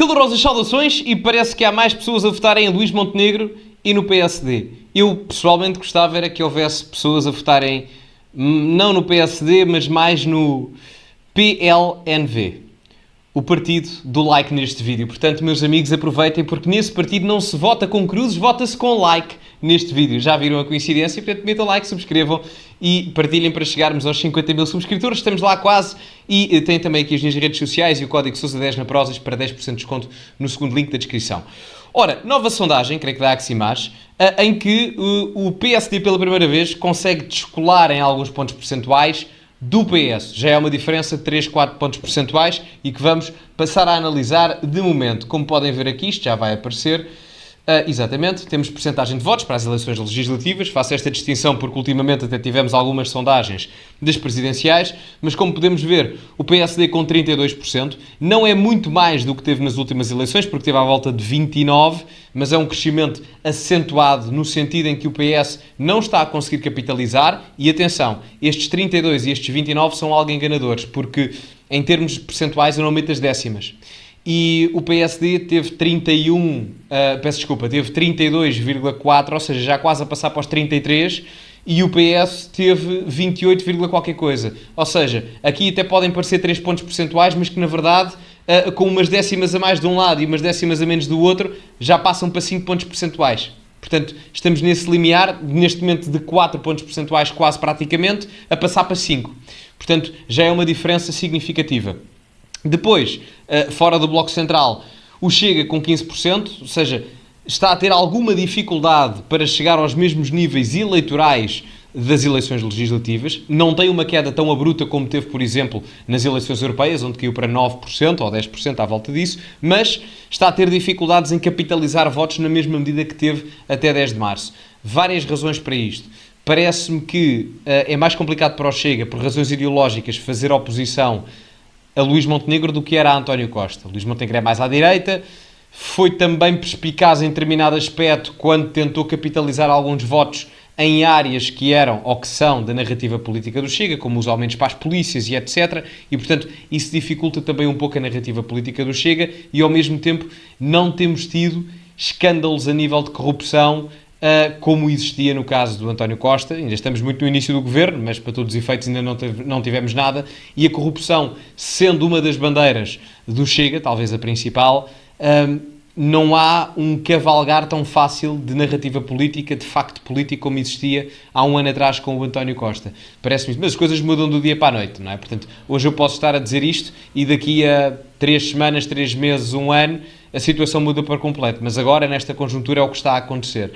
Calorosas saudações e parece que há mais pessoas a votarem em Luís Montenegro e no PSD. Eu, pessoalmente, gostava era que houvesse pessoas a votarem não no PSD, mas mais no PLNV, o partido do like neste vídeo. Portanto, meus amigos, aproveitem, porque nesse partido não se vota com cruzes, vota-se com like neste vídeo. Já viram a coincidência? Portanto, metam like, subscrevam e partilhem para chegarmos aos 50 mil subscritores. Estamos lá quase. E tem também aqui as minhas redes sociais e o código Sousa10 na Prozis para 10% de desconto no segundo link da descrição. Ora, nova sondagem, creio que da Aximage, em que o PSD pela primeira vez consegue descolar em alguns pontos percentuais do PS. Já é uma diferença de 3, 4 pontos percentuais e que vamos passar a analisar de momento. Como podem ver aqui, isto já vai aparecer. Exatamente, temos percentagem de votos para as eleições legislativas. Faço esta distinção porque ultimamente até tivemos algumas sondagens das presidenciais, mas como podemos ver, o PSD com 32% não é muito mais do que teve nas últimas eleições, porque teve à volta de 29%, mas é um crescimento acentuado no sentido em que o PS não está a conseguir capitalizar. E atenção, estes 32 e estes 29 são algo enganadores, porque em termos percentuais eu não meto as décimas. E o PSD teve 32,4, ou seja, já quase a passar para os 33, e o PS teve 28, qualquer coisa. Ou seja, aqui até podem parecer 3 pontos percentuais, mas que na verdade, com umas décimas a mais de um lado e umas décimas a menos do outro, já passam para 5 pontos percentuais. Portanto, estamos nesse limiar, neste momento de 4 pontos percentuais quase praticamente, a passar para 5. Portanto, já é uma diferença significativa. Depois, fora do Bloco Central, o Chega com 15%, ou seja, está a ter alguma dificuldade para chegar aos mesmos níveis eleitorais das eleições legislativas. Não tem uma queda tão abrupta como teve, por exemplo, nas eleições europeias, onde caiu para 9% ou 10% à volta disso, mas está a ter dificuldades em capitalizar votos na mesma medida que teve até 10 de março. Várias razões para isto. Parece-me que é mais complicado para o Chega, por razões ideológicas, fazer oposição a Luís Montenegro do que era a António Costa. Luís Montenegro é mais à direita, foi também perspicaz em determinado aspecto quando tentou capitalizar alguns votos em áreas que eram ou que são da narrativa política do Chega, como os aumentos para as polícias e etc. E, portanto, isso dificulta também um pouco a narrativa política do Chega e, ao mesmo tempo, não temos tido escândalos a nível de corrupção como existia no caso do António Costa. Ainda estamos muito no início do governo, mas para todos os efeitos ainda não tivemos nada, e a corrupção, sendo uma das bandeiras do Chega, talvez a principal, não há um cavalgar tão fácil de narrativa política, de facto político, como existia há um ano atrás com o António Costa. Parece-me, mas as coisas mudam do dia para a noite, não é? Portanto, hoje eu posso estar a dizer isto e daqui a 3 semanas, 3 meses, 1 ano, a situação muda por completo, mas agora, nesta conjuntura, é o que está a acontecer.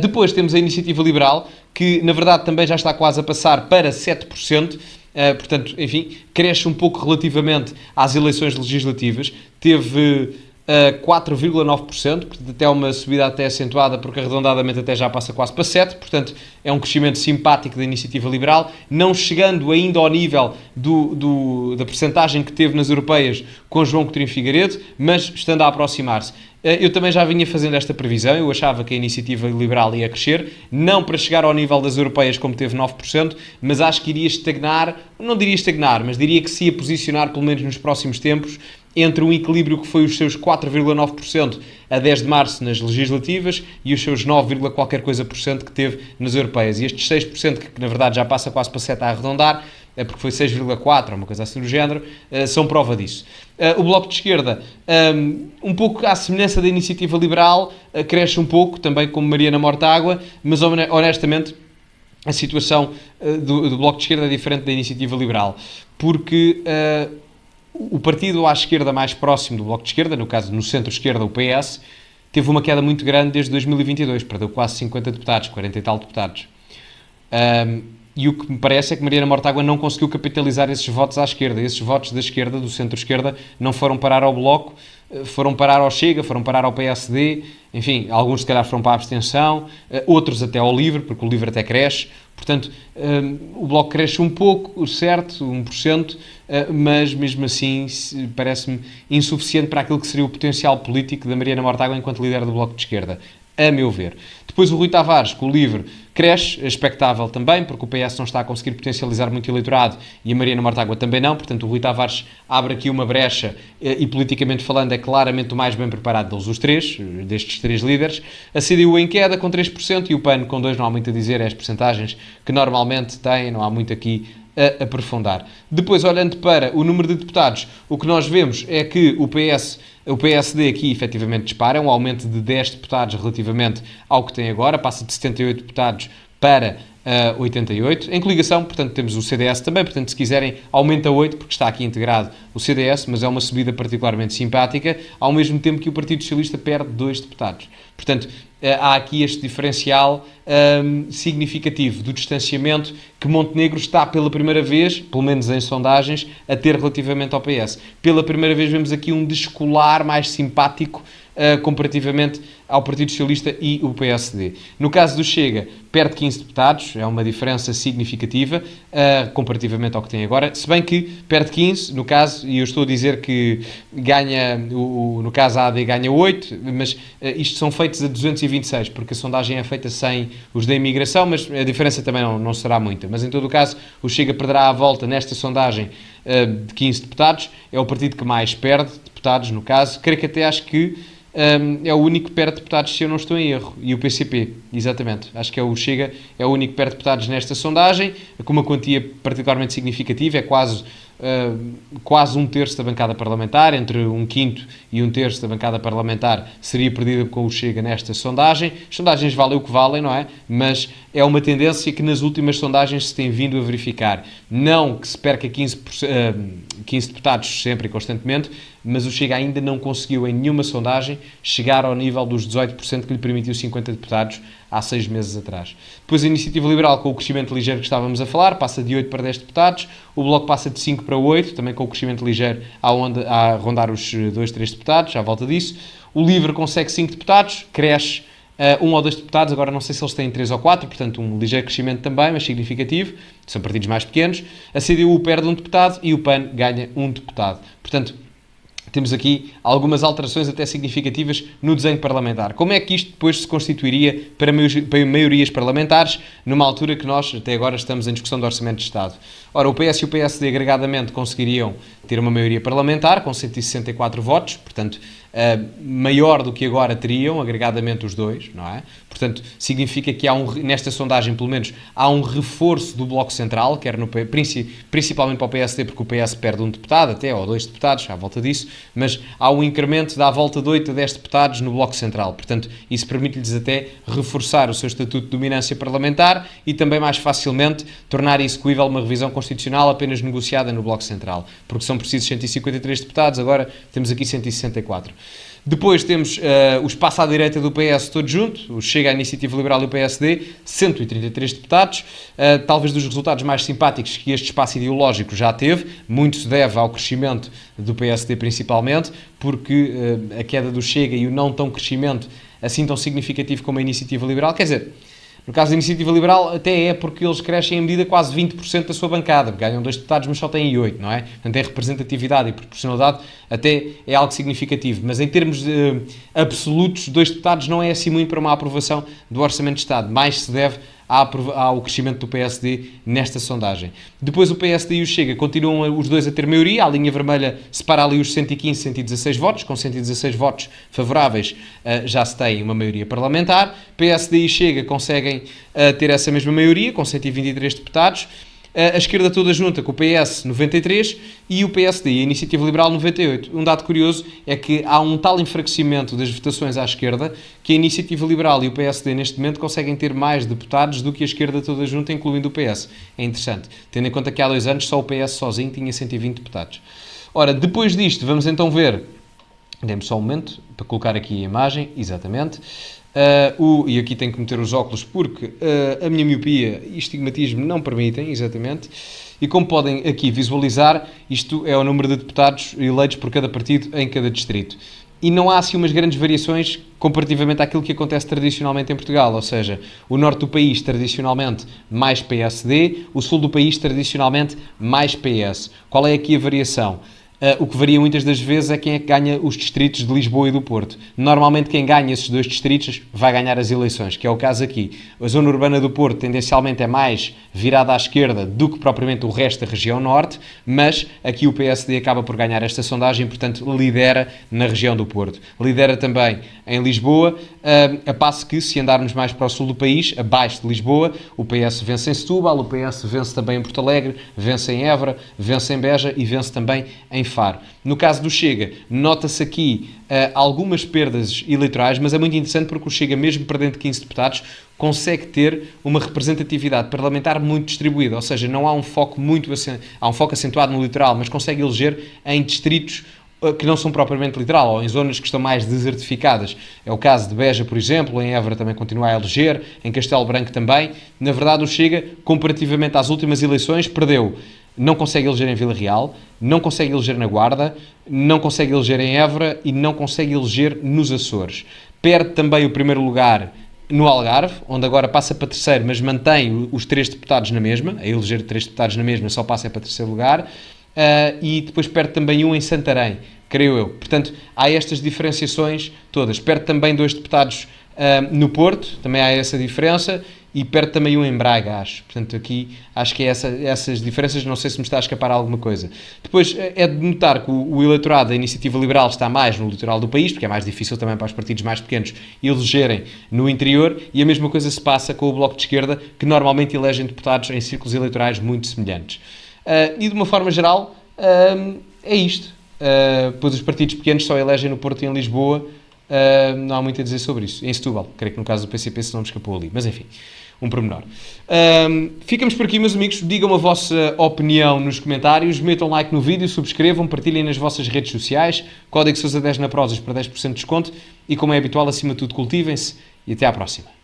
Depois temos a Iniciativa Liberal, que, na verdade, também já está quase a passar para 7%, portanto, enfim, cresce um pouco relativamente às eleições legislativas, teve 4,9%, portanto, até uma subida até acentuada, porque arredondadamente até já passa quase para 7%, portanto, é um crescimento simpático da Iniciativa Liberal, não chegando ainda ao nível da percentagem que teve nas europeias com João Coutinho Figueiredo, mas estando a aproximar-se. Eu também já vinha fazendo esta previsão, eu achava que a Iniciativa Liberal ia crescer, não para chegar ao nível das europeias como teve 9%, mas acho que iria estagnar, não diria estagnar, mas diria que se ia posicionar, pelo menos nos próximos tempos, entre um equilíbrio que foi os seus 4,9% a 10 de março nas legislativas e os seus 9, qualquer coisa por cento que teve nas europeias. E estes 6%, que na verdade já passa quase para 7 a arredondar, porque foi 6,4, uma coisa assim do género, são prova disso. O Bloco de Esquerda, um pouco à semelhança da Iniciativa Liberal, cresce um pouco, também como Mariana Mortágua, mas honestamente a situação do Bloco de Esquerda é diferente da Iniciativa Liberal, porque o partido à esquerda mais próximo do Bloco de Esquerda, no caso no centro-esquerda, o PS, teve uma queda muito grande desde 2022, perdeu quase 50 deputados, 40 e tal deputados. E o que me parece é que Mariana Mortágua não conseguiu capitalizar esses votos à esquerda. Esses votos da esquerda, do centro-esquerda, não foram parar ao Bloco, foram parar ao Chega, foram parar ao PSD, enfim, alguns se calhar foram para a abstenção, outros até ao LIVRE, porque o LIVRE até cresce. Portanto, o Bloco cresce um pouco, certo, 1%, mas mesmo assim parece-me insuficiente para aquilo que seria o potencial político da Mariana Mortágua enquanto líder do Bloco de Esquerda. a meu ver. Depois o Rui Tavares, com o LIVRE, cresce, expectável também, porque o PS não está a conseguir potencializar muito o eleitorado e a Mariana Mortágua também não, portanto o Rui Tavares abre aqui uma brecha e politicamente falando é claramente o mais bem preparado deles os três, destes três líderes. A CDU em queda com 3% e o PAN com 2%, não há muito a dizer, é as percentagens que normalmente têm, não há muito aqui a aprofundar. Depois, olhando para o número de deputados, o que nós vemos é que o PSD aqui efetivamente dispara, um aumento de 10 deputados relativamente ao que tem agora, passa de 78 deputados para 88. Em coligação, portanto, temos o CDS também, portanto, se quiserem, aumenta 8, porque está aqui integrado o CDS, mas é uma subida particularmente simpática, ao mesmo tempo que o Partido Socialista perde 2 deputados. Portanto, há aqui este diferencial significativo do distanciamento que Montenegro está pela primeira vez, pelo menos em sondagens, a ter relativamente ao PS. Pela primeira vez vemos aqui um descolar mais simpático comparativamente ao Partido Socialista e o PSD. No caso do Chega, perde 15 deputados, é uma diferença significativa comparativamente ao que tem agora, se bem que perde 15, no caso, e eu estou a dizer que ganha, no caso a AD ganha 8, mas isto são feitos a 226, porque a sondagem é feita sem os da imigração, mas a diferença também não será muita. Mas em todo o caso, o Chega perderá a volta nesta sondagem de 15 deputados, é o partido que mais perde deputados, no caso, creio que até acho que é o único que perde deputados, se eu não estou em erro, e o PCP, exatamente, acho que é o Chega, é o único que perde deputados nesta sondagem, com uma quantia particularmente significativa, é quase um terço da bancada parlamentar, entre um quinto e um terço da bancada parlamentar seria perdida com o Chega nesta sondagem. As sondagens valem o que valem, não é? Mas é uma tendência que nas últimas sondagens se tem vindo a verificar. Não que se perca 15 deputados sempre e constantemente, mas o Chega ainda não conseguiu em nenhuma sondagem chegar ao nível dos 18% que lhe permitiu 50 deputados há 6 meses atrás. Depois a Iniciativa Liberal, com o crescimento ligeiro que estávamos a falar, passa de 8 para 10 deputados, o Bloco passa de 5 para 8, também com o crescimento ligeiro a rondar os 2, 3 deputados, à volta disso. O LIVRE consegue 5 deputados, cresce 1 ou 2 deputados, agora não sei se eles têm 3 ou 4, portanto um ligeiro crescimento também, mas significativo, são partidos mais pequenos. A CDU perde 1 deputado e o PAN ganha 1 deputado. Portanto, temos aqui algumas alterações até significativas no desenho parlamentar. Como é que isto depois se constituiria para maiorias parlamentares, numa altura que nós, até agora, estamos em discussão do Orçamento de Estado? Ora, o PS e o PSD agregadamente conseguiriam ter uma maioria parlamentar, com 164 votos, portanto, maior do que agora teriam, agregadamente os dois, não é? Portanto, significa que nesta sondagem, pelo menos, há um reforço do Bloco Central, quer principalmente para o PSD, porque o PS perde 1 deputado, até, ou 2 deputados, à volta disso, mas há um incremento da volta de 8 a 10 deputados no Bloco Central. Portanto, isso permite-lhes até reforçar o seu estatuto de dominância parlamentar e também mais facilmente tornar execuível uma revisão constitucional apenas negociada no Bloco Central, porque são precisos 153 deputados, agora temos aqui 164. Depois temos o espaço à direita do PS todo junto, o Chega, a Iniciativa Liberal e o PSD, 133 deputados, talvez dos resultados mais simpáticos que este espaço ideológico já teve, muito se deve ao crescimento do PSD principalmente, porque a queda do Chega e o não tão crescimento assim tão significativo como a Iniciativa Liberal, quer dizer, no caso da Iniciativa Liberal, até é porque eles crescem em medida quase 20% da sua bancada, ganham 2 deputados, mas só têm 8, não é? Portanto, é representatividade e proporcionalidade, até é algo significativo. Mas em termos absolutos, 2 deputados não é assim muito para uma aprovação do Orçamento de Estado. Mais se deve ao crescimento do PSD nesta sondagem. Depois o PSD e o Chega continuam os dois a ter maioria, a linha vermelha separa ali os 115, 116 votos, com 116 votos favoráveis já se tem uma maioria parlamentar. PSD e Chega conseguem ter essa mesma maioria, com 123 deputados. A esquerda toda junta com o PS 93 e o PSD e a Iniciativa Liberal 98. Um dado curioso é que há um tal enfraquecimento das votações à esquerda que a Iniciativa Liberal e o PSD neste momento conseguem ter mais deputados do que a esquerda toda junta, incluindo o PS. É interessante, tendo em conta que há 2 anos só o PS sozinho tinha 120 deputados. Ora, depois disto, vamos então ver, dê-me só um momento para colocar aqui a imagem, exatamente. E aqui tenho que meter os óculos porque a minha miopia e estigmatismo não permitem, exatamente. E como podem aqui visualizar, isto é o número de deputados eleitos por cada partido em cada distrito. E não há assim umas grandes variações comparativamente àquilo que acontece tradicionalmente em Portugal, ou seja, o norte do país tradicionalmente mais PSD, o sul do país tradicionalmente mais PS. Qual é aqui a variação? O que varia muitas das vezes é quem é que ganha os distritos de Lisboa e do Porto. Normalmente quem ganha esses dois distritos vai ganhar as eleições, que é o caso aqui. A zona urbana do Porto tendencialmente é mais virada à esquerda do que propriamente o resto da região norte, mas aqui o PSD acaba por ganhar esta sondagem, portanto lidera na região do Porto. Lidera também em Lisboa, a passo que, se andarmos mais para o sul do país, abaixo de Lisboa, o PS vence em Setúbal, o PS vence também em Porto Alegre, vence em Évora, vence em Beja e vence também em Faro. No caso do Chega, nota-se aqui algumas perdas eleitorais, mas é muito interessante porque o Chega, mesmo perdendo 15 deputados, consegue ter uma representatividade parlamentar muito distribuída, ou seja, não há um foco há um foco acentuado no litoral, mas consegue eleger em distritos que não são propriamente literal, ou em zonas que estão mais desertificadas. É o caso de Beja, por exemplo, em Évora também continua a eleger, em Castelo Branco também. Na verdade, o Chega, comparativamente às últimas eleições, perdeu. Não consegue eleger em Vila Real, não consegue eleger na Guarda, não consegue eleger em Évora e não consegue eleger nos Açores. Perde também o primeiro lugar no Algarve, onde agora passa para terceiro, mas mantém os 3 deputados na mesma, a eleger 3 deputados na mesma, só passa para terceiro lugar, e depois perde também um em Santarém, creio eu. Portanto, há estas diferenciações todas. Perde também 2 deputados no Porto, também há essa diferença, e perde também um em Braga, acho. Portanto, aqui acho que é essas diferenças, não sei se me está a escapar alguma coisa. Depois é de notar que o eleitorado da Iniciativa Liberal está mais no litoral do país, porque é mais difícil também para os partidos mais pequenos elegerem no interior, e a mesma coisa se passa com o Bloco de Esquerda, que normalmente elegem deputados em círculos eleitorais muito semelhantes. E de uma forma geral, é isto. Pois os partidos pequenos só elegem no Porto e em Lisboa. Não há muito a dizer sobre isso. Em Setúbal, creio que no caso do PCP se não me escapou ali, mas enfim, um pormenor. Ficamos por aqui, meus amigos. Digam a vossa opinião nos comentários, metam like no vídeo, subscrevam, partilhem nas vossas redes sociais. Código Sousa 10 na Prozis para 10% de desconto e, como é habitual, acima de tudo, cultivem-se e até à próxima.